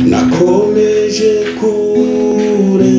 nakomeje kureba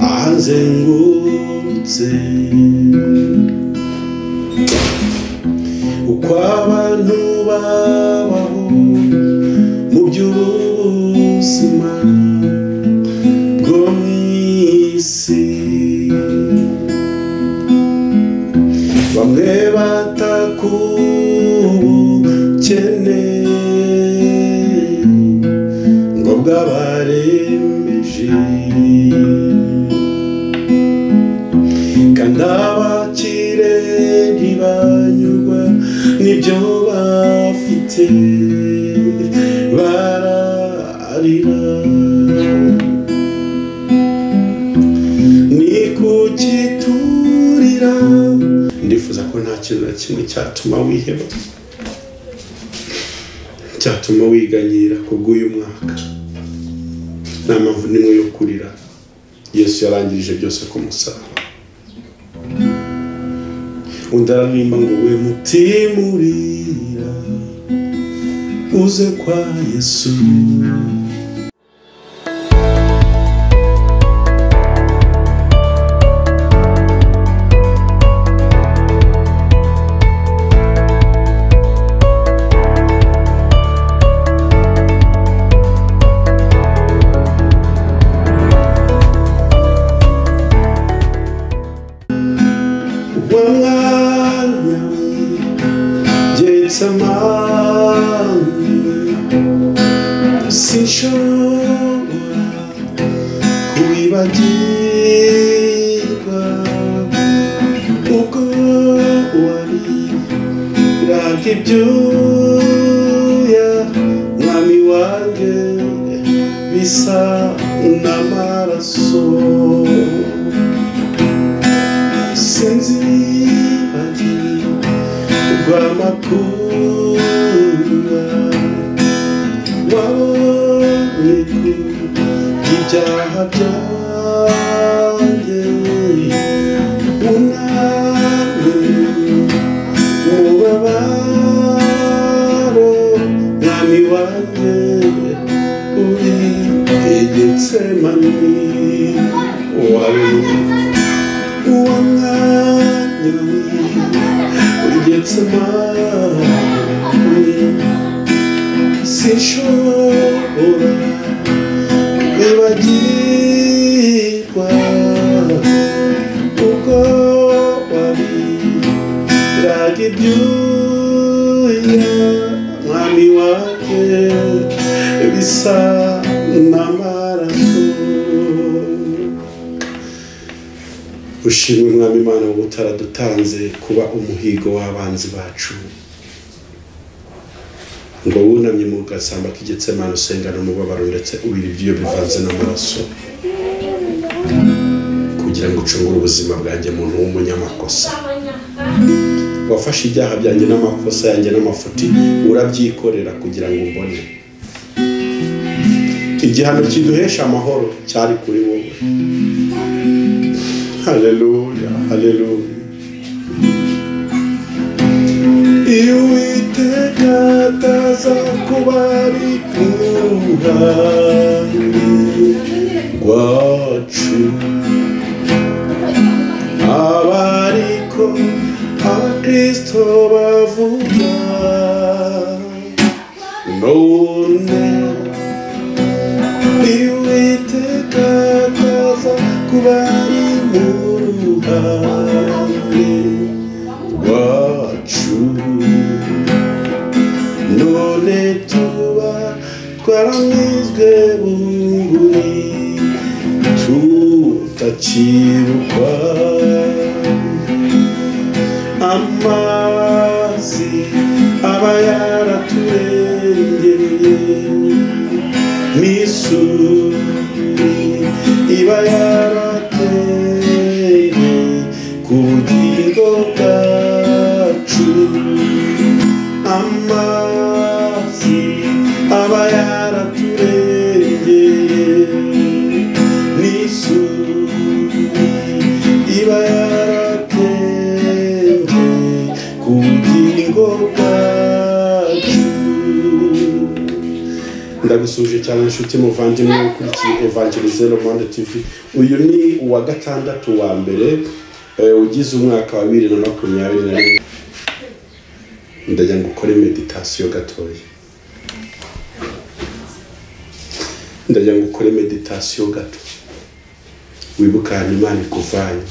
ahazengurutse uko abantu babaho mu by'ubuzima bwo mu isi, bamwe batakubukene ngo bwabarembeje, kandi abakire ntibanyurwa n'ibyo bafite bararira. Ni kuki turira? Ndifuza ko nta kintu na kimwe cyatuma wiheba, cyatuma wiganyira kubw'uyu mwaka. Nta mpamvu n'imwe yo kurira. Yesu yarangirije byose ku musaraba. Undi aririmba ngo we mutima urira uze kwa Yesu. Sinshobora kubibagirwa uko wariraga ibyuya mwami wanjye bisa n'amaraso. Sinzibagirwa amakuru wabonye ibyaha byanjye, unaniwe umubabaro mwami wanjye uri Getsemani. Uwo mwanya uri Getsemani sinshobora kwibagirwa uko wariraga ibyuya mwami wanjye bisa n'amaraso. Ushimwe mwami Imana wo utaradutanze kuba umuhigo w'abanzi bacu, ngo wunamye mu gasamba k'Igetsemani usengana umubabaro ndetse ubira ibyuya bivanze n'amaraso, kugira ngo ucungure ubuzima bwanjye muntu w'umunyamakosa. Wafashe ibyaha byanjye n'amakosa yanjye n'amafuti urabyikorera kugira ngo umbone. Igihano kiduhesha amahoro cyari kuri wowe. Haleluya, haleluya. Iyo Uwiteka ataza kuba ari ku ruhande rwacu, abariko abakristo bavuga none. Iyo Uwiteka ataza kuba ari mu ruhande rwacu, none tuba twaramizwe bunguri tutakibukwa. Amazi aba yaraturengeye, n'isuri iba yarateye ku bugingo bwacu. Amazi aba yaraturengeye, n'isuri iba yarateye ndagusuje cyane inshuti muvandimwe ukurikiye Evangelize Le Monde TV. Uyu ni uwa gatandatu wa mbere ugize umwaka wa 2021. Ndajya gukora meditation gatoya. Ndajya gukora meditation gato. Wibuka Imana ikuvanye.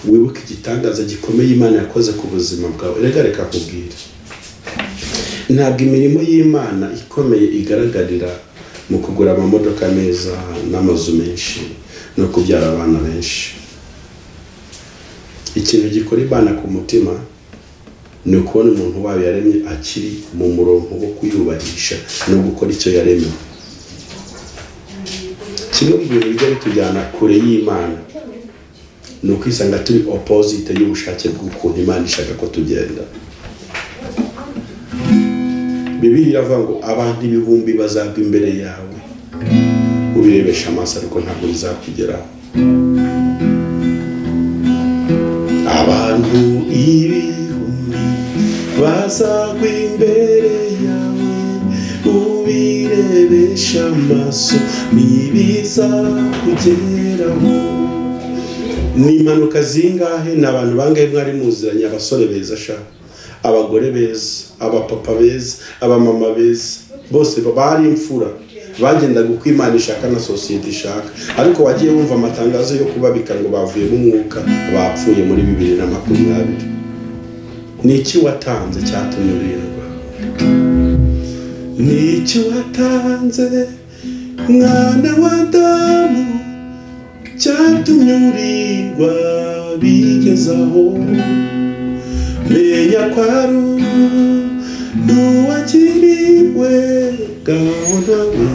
Wibuka igitangaza gikomeye Imana yakoze ku buzima bwawe. Reka kubwira. Ntabwo imirimo y'Imana ikomeye igaragarira mu kugura amamodoka meza n'amazu menshi no kubyara abana benshi. Ikintu gikora Imana ku mutima ni ukubona umuntu wawe yaremye akiri mu murongo wo kuyubahisha no gukora icyo yaremye. Kimwe mu bintu bijya bitujyana kure y'Imana ni ukwisanga turi opposite y'ubushake bw'ukuntu Imana ishaka ko tugenda. Bibiliya iravuga ngo abantu ibihumbi bazagwa imbere yawe ubirebesha amaso ariko ntabwo bizakugeraho. Abantu ibihumbi bazagwa imbere yawe ubirebesha amaso ntibizakugeraho. Ni impanuka zingahe n'abantu bangahe mwari muziranye, abasore beza sha, abagore beza, abapapa beza, abamama beza, bose bari imfura bagendaga uko Imana ishaka na society ishaka, ariko wagiye wumva amatangazo yo kubabika ngo bavuye mu mwuka bapfuye muri 2020. Ni iki watanze cyatumye urindwa? Ni iki watanze mwana wa Adamu cyatumye urindwa bigezaho? Menya kwaru nuwakiriwe ngaho nawe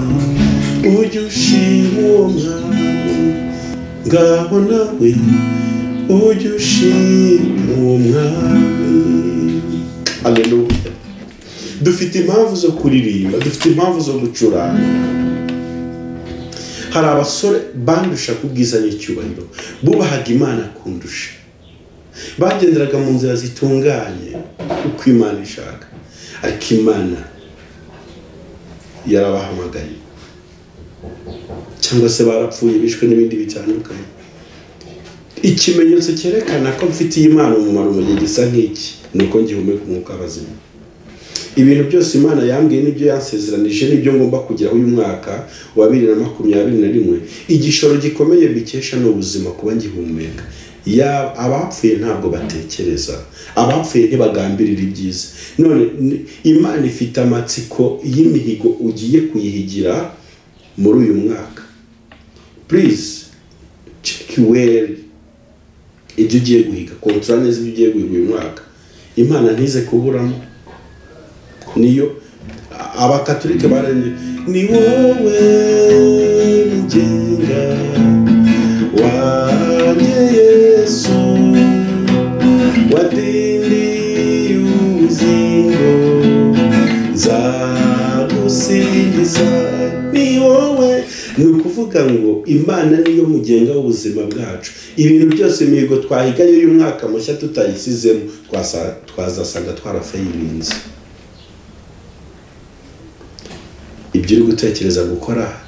ujye ushima uwo mwami, ngaho nawe ujye ushima uwo mwami. Haleluya. Dufite impamvu zo kuririmba, dufite impamvu zo gucuranga. Hari abasore bandusha kubwiza n'icyubahiro, bubahaga Imana kundusha, bagenderaga mu nzira zitunganye uko Imana ishaka, ariko Imana yarabahamagaye cyangwa se barapfuye bishwe n'ibindi bitandukanye. Ikimenyetso cyerekana ko mfitiye Imana umumaro mu gihe gisa nk'iki nuko ngihumeka umwuka w'abazima. Ibintu byose Imana yambwiye n'ibyo yansezeranije n'ibyo ngomba kugeraho uyu mwaka wa 2021. Igishoro gikomeye bikesha n'ubuzima kuba ngihumeka. Abapfuye ntabwo batekereza, abapfuye ntibagambirira ibyiza. None Imana ifite amatsiko y'imihigo ugiye kuyihigira muri uyu mwaka. Please check well ibyo ugiye guhiga, control neza ibyo ugiye guhiga uyu mwaka. Imana ntize kuburamo. Niyo abakatolike baranye ni wowe mugenga wanjye Yesu wadindiye ubugingo nzagusingiza. Ni wowe, ni ukuvuga ngo Imana niyo mugenga w'ubuzima bwacu. Ibintu byose imihigo twahigaye uyu mwaka mushya tutayisizemo twazasanga twarafayirinze. Ibyo uri gutekereza gukora,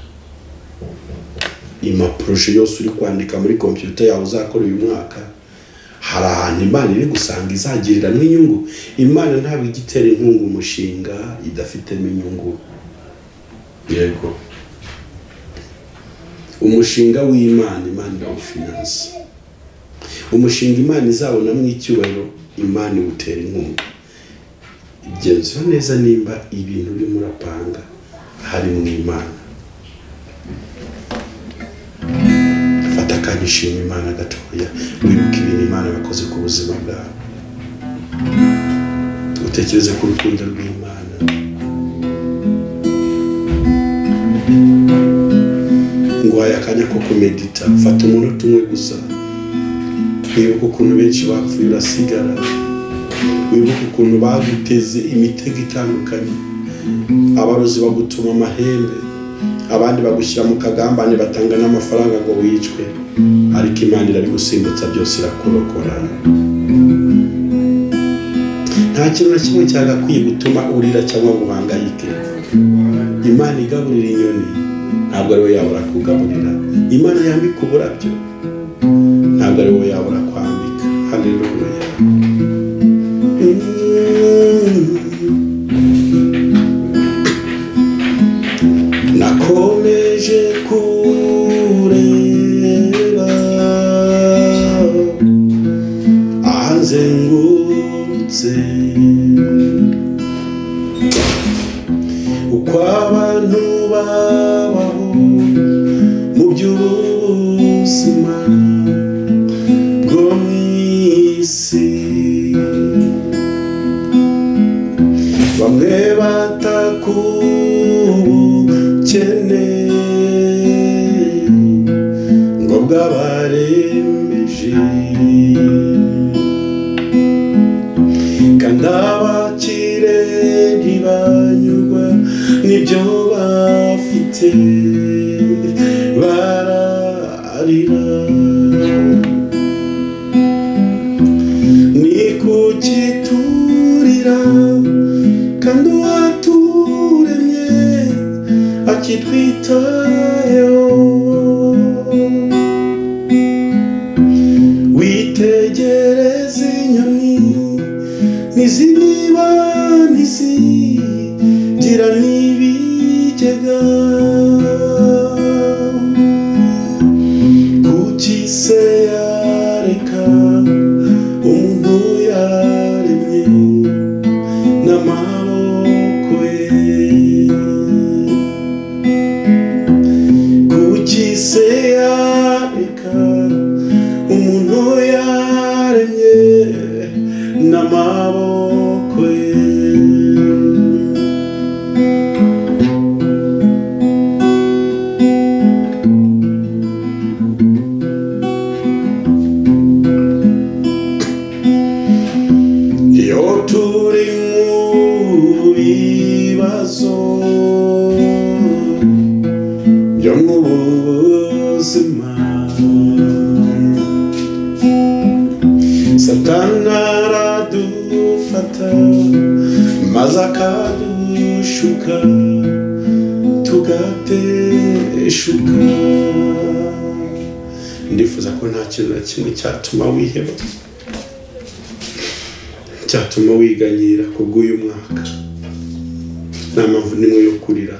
amaproje yose uri kwandika muri computer yawe uzakora uyu mwaka, hari ahantu Imana iri gusanga izagirira n'inyungu. Imana ntabwo igitera inkunga umushinga idafitemo inyungu. Yego, umushinga w'Imana Imana irawufinansa. Umushinga Imana izabonamo icyubahiro Imana iwutera inkunga. Igenzura neza nimba ibintu uri murapanga hari mu Imana. Fata akanya ushima Imana gatoya, wibuke ibintu Imana yakoze ku buzima bwawe, utekereze ku rukundo rw'Imana. Nguhaye akanya ko kumedita, fata umunota umwe gusa. Wibuke ukuntu benshi bapfuye urasigara, wibuke ukuntu baguteze imitego itandukanye. Abarozi bagutuma amahembe, abandi bagushyira mu kagambane batanga n'amafaranga ngo wicwe, ariko Imana irari gusimbutsa byose irakurokora. Nta kintu na kimwe cyagakwiye gutuma urira cyangwa guhangayike. Imana igaburira inyoni ntabwo ari we yabura kugaburira. Imana yambika uburabyo ntabwo ari we yabura kwambika. Haleluya. Nakomeje kureba ahazengurutse uko abantu babaho mu by'ubuzima bwo mu isi. Bamwe bataka ubukene ngo bwabarembeje, kandi abakire ntibanyurwa n'ibyo bafite, bararira. Ni kuki turira kandi uwaturemye akitwitayeho? Witegereze inyoni ntizibiba ntizigira n'ibigega, kuki se yareka umuntu yaremye n'amaboko ye? Kuki se yareka umuntu yaremye n'amaboko ye? Iyo turi mu bibazo byo mu buzima, Satani aradufata maze akadushuka tugateshuka. Ndifuza ko nta kintu na kimwe cyatuma wiheba, cyatuma wiganyira kubw'uyu mwaka. Nta mpamvu n'imwe yo kurira.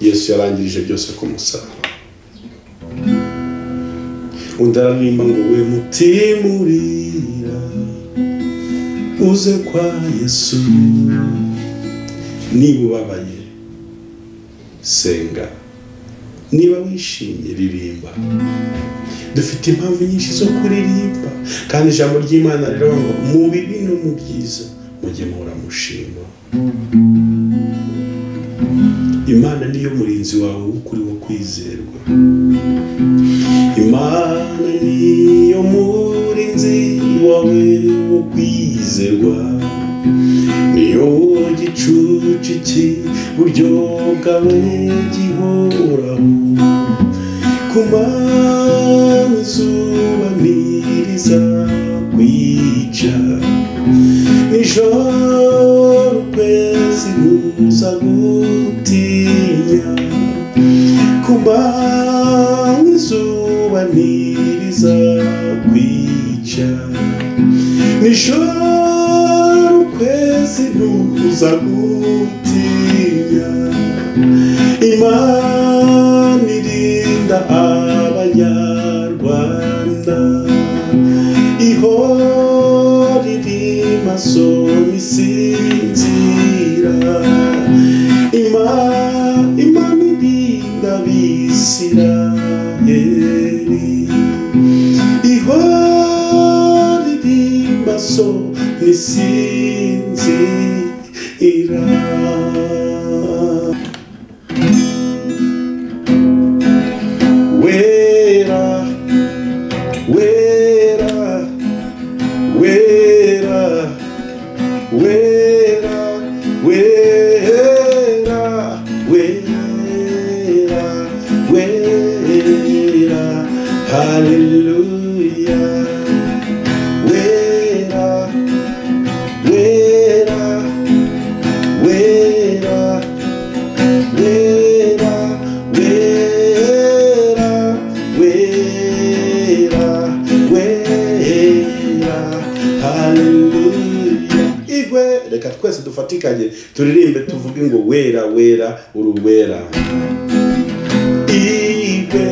Yesu yarangirije byose ku musaraba. Undi ararimba ngo we mutima urira uze kwa Yesu. Niba ubabaye senga, niba wishimye ririmba. Dufite impamvu nyinshi zo kuririmba, kandi ijambo ry'Imana rero ngo mu bibi no mu byiza mujye muhora mushima. Imana niyo murinzi wawe w'ukuri wo kwizerwa. Imana niyo murinzi wawe wo kwizerwa, niyo gicucu cy'iburyo bwawe gihoraho. Ku manywa izuba ntirizakwica, nijoro ukwezi ntuzagutinya. Ku manywa izuba ntirizakwica, nijoro ukwezi ntuzagutinya. Imana irinda abanyarwanda, ihora iri maso ntisinzira. Imana irinda Abisirayeli, ihora iri maso ntisinzira. Hallelujah. Wera, wera, wera. haleluya. Igwe reka twese dufatikanye turirimbe tuvuge ngo wera wera uruwera. Igwe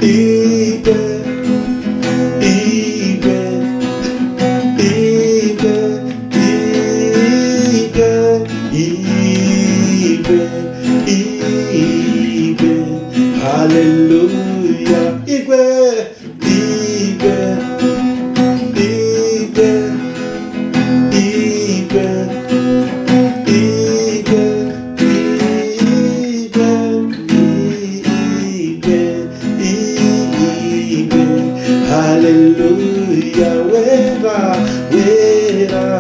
igwe igwe igwe igwe igwe haleluya. Igwe igwe igwe igwe igwe igwe igwe haleluya. Wera wera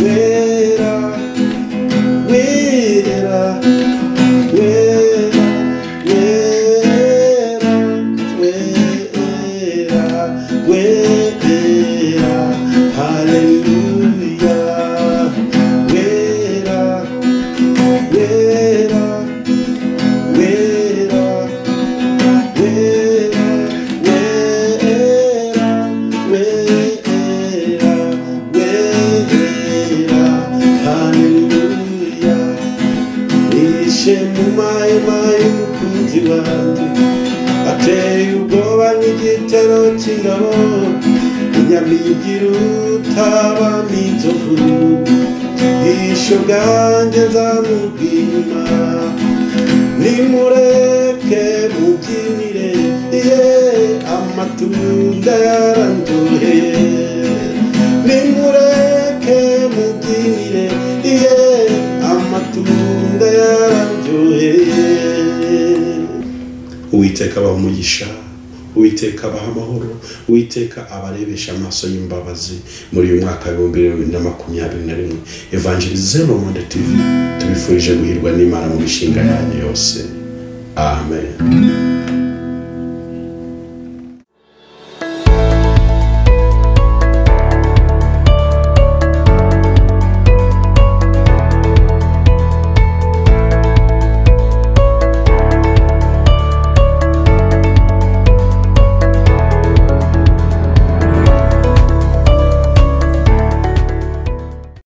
wera wera wera wera wera haleluya. Wera wera wera wera wera wera haleluya. Nishe mu mahema y'umukunzi wanjye, ateye ubwoba n'igitero cy'ingabo, inyamibwa irutaba n'inzovu, isho bwanjye nzamubwima, nimureke mubyinire, amatunda yarandyoheye, nimureke mubyinire, amatunda yarandyoheye. Uwiteka abaha umugisha, Uwiteka abaha amahoro, Uwiteka abarebesha amaso y'imbabazi muri uyu mwaka wa 2021. Evangelization Le Monde TV tubifurije guhirwa n'Imana mu mishinga yanyu yose. Amen.